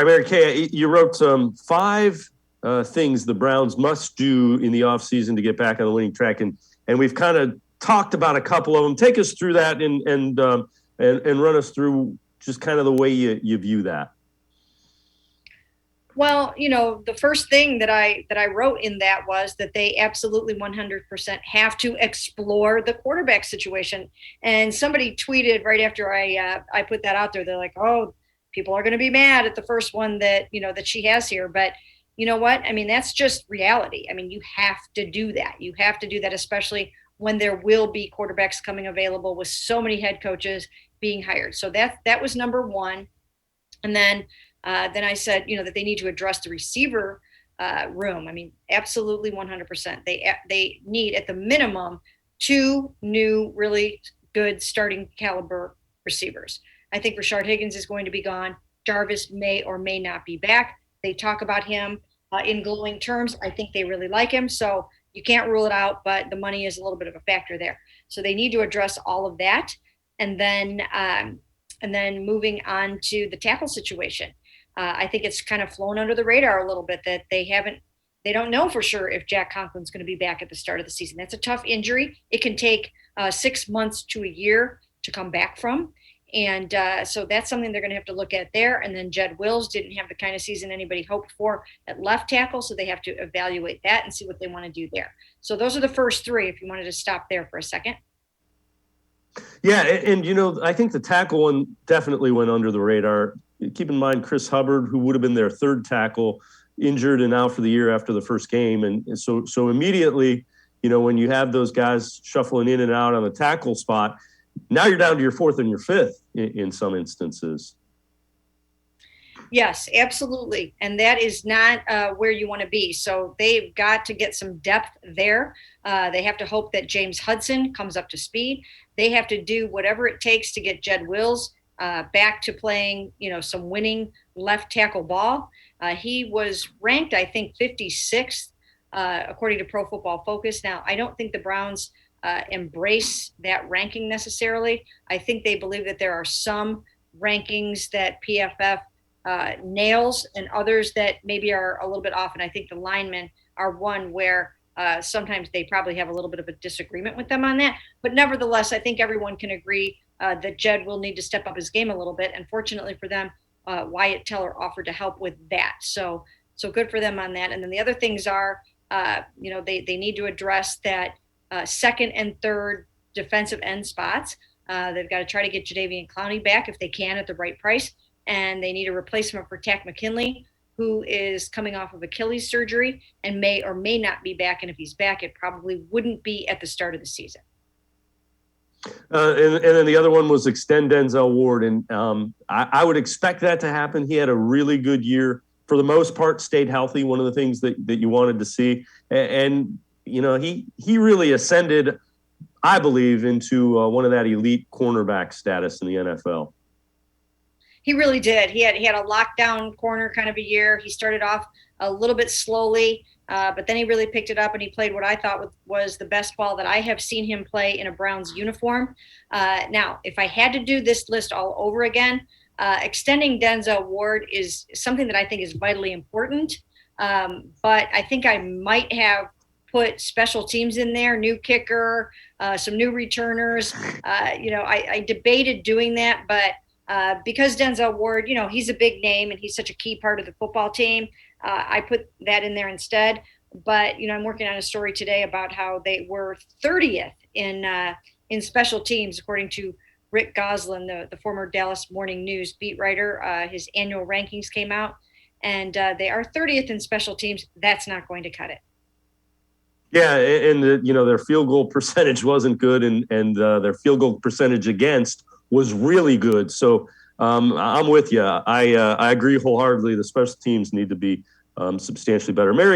right, Mary Kay, you wrote five things the Browns must do in the offseason to get back on the winning track, and we've kind of talked about a couple of them. Take us through that and run us through just kind of the way you view that. Well, the first thing that I wrote in that was that they absolutely 100% have to explore the quarterback situation. And somebody tweeted right after I put that out there, they're like, "Oh, people are going to be mad at the first one that that she has here." But you know what? I mean, that's just reality. I mean, you have to do that. You have to do that, especially when there will be quarterbacks coming available with so many head coaches being hired. So that was number one. And then I said, that they need to address the receiver room. I mean, absolutely 100%. They need at the minimum two new, really good starting caliber receivers. I think Rashard Higgins is going to be gone. Jarvis may or may not be back. They talk about him in glowing terms. I think they really like him. So you can't rule it out, but the money is a little bit of a factor there. So they need to address all of that. And then moving on to the tackle situation. I think it's kind of flown under the radar a little bit that they don't know for sure if Jack Conklin's going to be back at the start of the season. That's a tough injury. It can take 6 months to a year to come back from. And so that's something they're going to have to look at there. And then Jed Wills didn't have the kind of season anybody hoped for at left tackle. So they have to evaluate that and see what they want to do there. So those are the first three, if you wanted to stop there for a second. Yeah, and I think the tackle one definitely went under the radar. Keep in mind Chris Hubbard, who would have been their third tackle, injured and out for the year after the first game. And so immediately, when you have those guys shuffling in and out on the tackle spot, now you're down to your fourth and your fifth in some instances. Yes, absolutely. And that is not where you want to be. So they've got to get some depth there. They have to hope that James Hudson comes up to speed. They have to do whatever it takes to get Jed Wills back to playing, some winning left tackle ball. He was ranked, I think, 56th, according to Pro Football Focus. Now, I don't think the Browns embrace that ranking necessarily. I think they believe that there are some rankings that PFF nails and others that maybe are a little bit off. And I think the linemen are one where sometimes they probably have a little bit of a disagreement with them on that. But nevertheless, I think everyone can agree that Jed will need to step up his game a little bit. And fortunately for them, Wyatt Teller offered to help with that. So good for them on that. And then the other things are, they need to address that second and third defensive end spots. They've got to try to get Jadeveon Clowney back if they can at the right price. And they need a replacement for Takk McKinley, who is coming off of Achilles surgery and may or may not be back. And if he's back, it probably wouldn't be at the start of the season. And then the other one was extend Denzel Ward. And I would expect that to happen. He had a really good year. For the most part, stayed healthy, one of the things that you wanted to see. And he really ascended, I believe, into one of that elite cornerback status in the NFL. He really did. He had a lockdown corner kind of a year. He started off a little bit slowly, but then he really picked it up and he played what I thought was the best ball that I have seen him play in a Browns uniform. Now, if I had to do this list all over again, extending Denzel Ward is something that I think is vitally important. But I think I might have put special teams in there, new kicker, some new returners. I debated doing that, but because Denzel Ward, he's a big name and he's such a key part of the football team, I put that in there instead. But, I'm working on a story today about how they were 30th in special teams, according to Rick Goslin, the former Dallas Morning News beat writer. His annual rankings came out, and they are 30th in special teams. That's not going to cut it. Yeah, and their field goal percentage wasn't good, and their field goal percentage against was really good. So I'm with you. I agree wholeheartedly. The special teams need to be substantially better. Mary